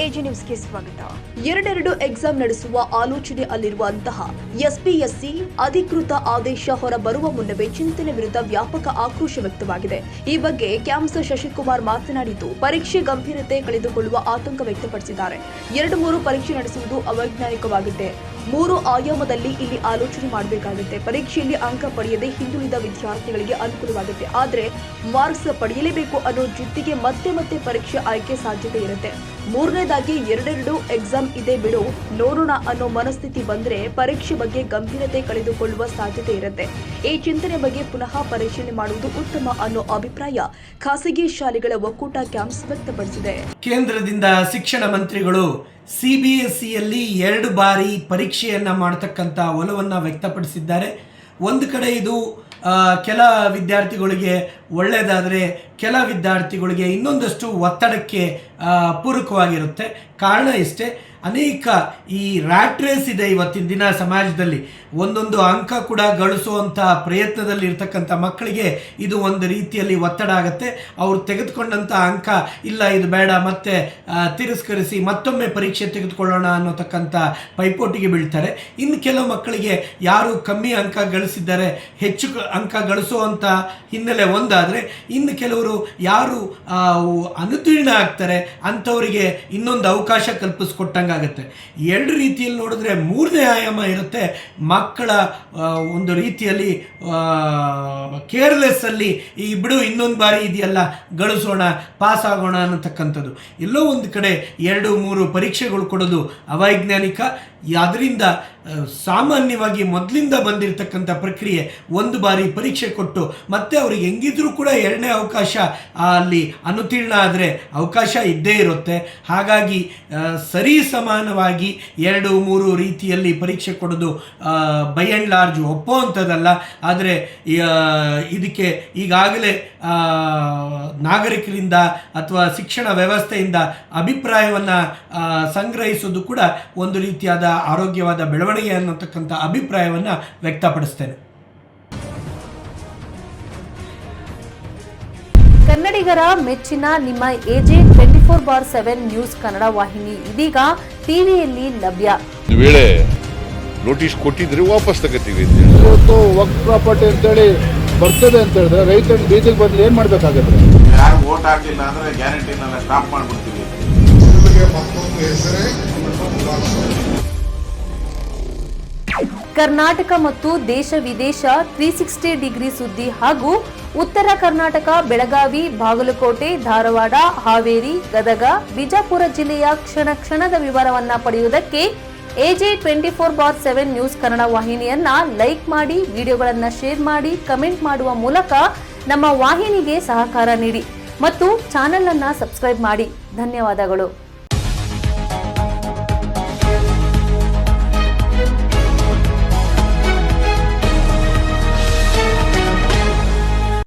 AG ನ್ಯೂಸ್ಗೆ ಸ್ವಾಗತ. ಎರಡೆರಡು ಎಕ್ಸಾಮ್ ನಡೆಸುವ ಆಲೋಚನೆ ಅಲ್ಲಿರುವಂತಹ ಎಸ್ಪಿಎಸ್ಸಿ ಅಧಿಕೃತ ಆದೇಶ ಹೊರಬರುವ ಮುನ್ನವೇ ಚಿಂತನೆ ವಿರುದ್ಧ ವ್ಯಾಪಕ ಆಕ್ರೋಶ ವ್ಯಕ್ತವಾಗಿದೆ. ಈ ಬಗ್ಗೆ ಕ್ಯಾಂಪಸ್ ಶಶಿಕುಮಾರ್ ಮಾತನಾಡಿದ್ದು, ಪರೀಕ್ಷೆ ಗಂಭೀರತೆ ಕಳೆದುಕೊಳ್ಳುವ ಆತಂಕ ವ್ಯಕ್ತಪಡಿಸಿದ್ದಾರೆ. 2-3 ಪರೀಕ್ಷೆ ನಡೆಸುವುದು ಅವೈಜ್ಞಾನಿಕವಾಗಿದೆ. 3 ಆಯಾಮದಲ್ಲಿ ಇಲ್ಲಿ ಆಲೋಚನೆ ಮಾಡಬೇಕಾಗುತ್ತೆ. ಪರೀಕ್ಷೆಯಲ್ಲಿ ಅಂಕ ಪಡೆಯದೆ ಹಿಂದುಳಿದ ವಿದ್ಯಾರ್ಥಿಗಳಿಗೆ ಅನುಕೂಲವಾಗುತ್ತೆ. ಆದರೆ ಮಾರ್ಕ್ಸ್ ಪಡೆಯಲೇಬೇಕು ಅನ್ನೋ ಜಿದ್ದಿಗೆ ಮತ್ತೆ ಪರೀಕ್ಷೆ ಆಯ್ಕೆ ಸಾಧ್ಯತೆ ಇರುತ್ತೆ. ಮೂರನೇದಾಗಿ 2 ಎಕ್ಸಾಮ್ ಇದೆ ಬಿಡು ನೋಡೋಣ ಅನ್ನೋ ಮನಸ್ಥಿತಿ ಬಂದ್ರೆ ಪರೀಕ್ಷೆ ಬಗ್ಗೆ ಗಂಭೀರತೆ ಕಳೆದುಕೊಳ್ಳುವ ಸಾಧ್ಯತೆ ಇರುತ್ತೆ. ಈ ಚಿಂತನೆ ಬಗ್ಗೆ ಪುನಃ ಪರಿಶೀಲನೆ ಮಾಡುವುದು ಉತ್ತಮ ಅನ್ನೋ ಅಭಿಪ್ರಾಯ ಖಾಸಗಿ ಶಾಲೆಗಳ ಒಕ್ಕೂಟ ಕ್ಯಾಂಪಸ್ ವ್ಯಕ್ತಪಡಿಸಿದೆ. ಕೇಂದ್ರದಿಂದ ಶಿಕ್ಷಣ ಮಂತ್ರಿಗಳು ಸಿಬಿಎಸ್ಇಯಲ್ಲಿ 2 ಬಾರಿ ಪರೀಕ್ಷೆಯನ್ನ ಮಾಡತಕ್ಕಂಥ ಒಲವನ್ನು ವ್ಯಕ್ತಪಡಿಸಿದ್ದಾರೆ. ಒಂದು ಕಡೆ ಇದು ಕೆಲ ವಿದ್ಯಾರ್ಥಿಗಳಿಗೆ ಒಳ್ಳೆಯದಾದರೆ ಕೆಲ ವಿದ್ಯಾರ್ಥಿಗಳಿಗೆ ಇನ್ನೊಂದಷ್ಟು ಒತ್ತಡಕ್ಕೆ ಪೂರಕವಾಗಿರುತ್ತೆ. ಕಾರಣ ಇಷ್ಟೇ, ಅನೇಕ ಈ ರ್ಯಾಟ್ ರೇಸ್ ಇದೆ ಇವತ್ತಿನ ದಿನ ಸಮಾಜದಲ್ಲಿ. ಒಂದೊಂದು ಅಂಕ ಕೂಡ ಗಳಿಸುವಂಥ ಪ್ರಯತ್ನದಲ್ಲಿ ಇರ್ತಕ್ಕಂಥ ಮಕ್ಕಳಿಗೆ ಇದು ಒಂದು ರೀತಿಯಲ್ಲಿ ಒತ್ತಡ ಆಗುತ್ತೆ. ಅವರು ತೆಗೆದುಕೊಂಡಂಥ ಅಂಕ ಇಲ್ಲ ಇದು ಬೇಡ, ಮತ್ತೆ ತಿರಸ್ಕರಿಸಿ ಮತ್ತೊಮ್ಮೆ ಪರೀಕ್ಷೆ ತೆಗೆದುಕೊಳ್ಳೋಣ ಅನ್ನೋತಕ್ಕಂಥ ಪೈಪೋಟಿಗೆ ಬೀಳ್ತಾರೆ. ಇನ್ನು ಕೆಲವು ಮಕ್ಕಳಿಗೆ ಯಾರು ಕಮ್ಮಿ ಅಂಕ ಗಳಿಸಿದ್ದಾರೆ, ಹೆಚ್ಚು ಅಂಕ ಗಳಿಸುವಂಥ ಹಿನ್ನೆಲೆ ಒಂದಾದರೆ, ಇನ್ನು ಕೆಲವರು ಯಾರು ಅನುತ್ತೀರ್ಣ ಆಗ್ತಾರೆ ಅಂಥವರಿಗೆ ಇನ್ನೊಂದು ಅವಕಾಶ ಕಲ್ಪಿಸ್ಕೊಟ್ಟಂಗಾಗುತ್ತೆ. 2 ರೀತಿಯಲ್ಲಿ ನೋಡಿದ್ರೆ 3ನೇ ಆಯಾಮ ಇರುತ್ತೆ. ಮಕ್ಕಳ ಒಂದು ರೀತಿಯಲ್ಲಿ ಕೇರ್ಲೆಸ್ ಅಲ್ಲಿ ಈ ಬಿಡು ಇನ್ನೊಂದು ಬಾರಿ ಇದೆಯಲ್ಲ ಗಳಿಸೋಣ, ಪಾಸ್ ಆಗೋಣ ಅನ್ನತಕ್ಕಂಥದ್ದು. ಎಲ್ಲೋ ಒಂದು ಕಡೆ 2-3 ಪರೀಕ್ಷೆಗಳು ಕೊಡೋದು ಅವೈಜ್ಞಾನಿಕ. ಅದರಿಂದ ಸಾಮಾನ್ಯವಾಗಿ ಮೊದಲಿಂದ ಬಂದಿರತಕ್ಕಂಥ ಪ್ರಕ್ರಿಯೆ 1 ಬಾರಿ ಪರೀಕ್ಷೆ ಕೊಟ್ಟು ಮತ್ತೆ ಅವ್ರಿಗೆ ಹೆಂಗಿದ್ರೂ ಕೂಡ 2ನೇ ಅವಕಾಶ ಅಲ್ಲಿ ಅನುತ್ತೀರ್ಣ ಆದರೆ ಅವಕಾಶ ಇದ್ದೇ ಇರುತ್ತೆ. ಹಾಗಾಗಿ ಸರಿ ಸಮಾನವಾಗಿ 2-3 ರೀತಿಯಲ್ಲಿ ಪರೀಕ್ಷೆ ಕೊಡೋದು ಬೈ ಆ್ಯಂಡ್ ಲಾರ್ಜ್ ಒಪ್ಪುವಂಥದ್ದಲ್ಲ. ಆದರೆ ಇದಕ್ಕೆ ಈಗಾಗಲೇ ನಾಗರಿಕರಿಂದ ಅಥವಾ ಶಿಕ್ಷಣ ವ್ಯವಸ್ಥೆಯಿಂದ ಅಭಿಪ್ರಾಯವನ್ನು ಸಂಗ್ರಹಿಸೋದು ಕೂಡ ಒಂದು ರೀತಿಯಾದ ಆರೋಗ್ಯವಾದ ಬೆಳವಣಿಗೆ ಅನ್ನತಕ್ಕಂಥ ಅಭಿಪ್ರಾಯವನ್ನು ವ್ಯಕ್ತಪಡಿಸ್ತೇನೆ. ಕನ್ನಡಿಗರ ಮೆಚ್ಚಿನ ನಿಮ್ಮ ಎಜೆ 24/7 ನ್ಯೂಸ್ ಕನ್ನಡ ವಾಹಿನಿ ಇದೀಗ ಟಿವಿಯಲ್ಲಿ ಲಭ್ಯ. ವೇಳೆ ನೋಟಿಸ್ ಕೊಟ್ಟಿದ್ರೆ ವಾಪಸ್ ತಗೋತೀವಿ. ಇವತ್ತು ವಕ್ಫ್ ಪ್ರಾಪರ್ಟಿ ಅಂತೇಳಿ ಬರ್ತದೆ ಅಂತ ಹೇಳಿದ್ರೆ ರೈತರು ಬೀದಿಗೆ ಬದಲು ಏನ್ ಮಾಡ್ಬೇಕಾಗುತ್ತೆ? ಯಾರು ವೋಟ್ ಹಾಕಲಿಲ್ಲ ಅಂದ್ರೆ ಗ್ಯಾರಂಟಿನೆಲ್ಲ ಸ್ಟಾಪ್ ಮಾಡ್ಬಿಡ್ತೀವಿ. ಕರ್ನಾಟಕ ಮತ್ತು ದೇಶ ವಿದೇಶ 360 ಡಿಗ್ರಿ ಸುದ್ದಿ ಹಾಗೂ ಉತ್ತರ ಕರ್ನಾಟಕ, ಬೆಳಗಾವಿ, ಬಾಗಲಕೋಟೆ, ಧಾರವಾಡ, ಹಾವೇರಿ, ಗದಗ, ಬಿಜಾಪುರ ಜಿಲ್ಲೆಯ ಕ್ಷಣದ ವಿವರವನ್ನ ಪಡೆಯುವುದಕ್ಕೆ ಎಜೆ 24/7 ನ್ಯೂಸ್ ಕನ್ನಡ ವಾಹಿನಿಯನ್ನ ಲೈಕ್ ಮಾಡಿ, ವಿಡಿಯೋಗಳನ್ನ ಶೇರ್ ಮಾಡಿ, ಕಮೆಂಟ್ ಮಾಡುವ ಮೂಲಕ ನಮ್ಮ ವಾಹಿನಿಗೆ ಸಹಕಾರ ನೀಡಿ ಮತ್ತು ಚಾನೆಲ್ ಅನ್ನ ಸಬ್ಸ್ಕ್ರೈಬ್ ಮಾಡಿ. ಧನ್ಯವಾದಗಳು.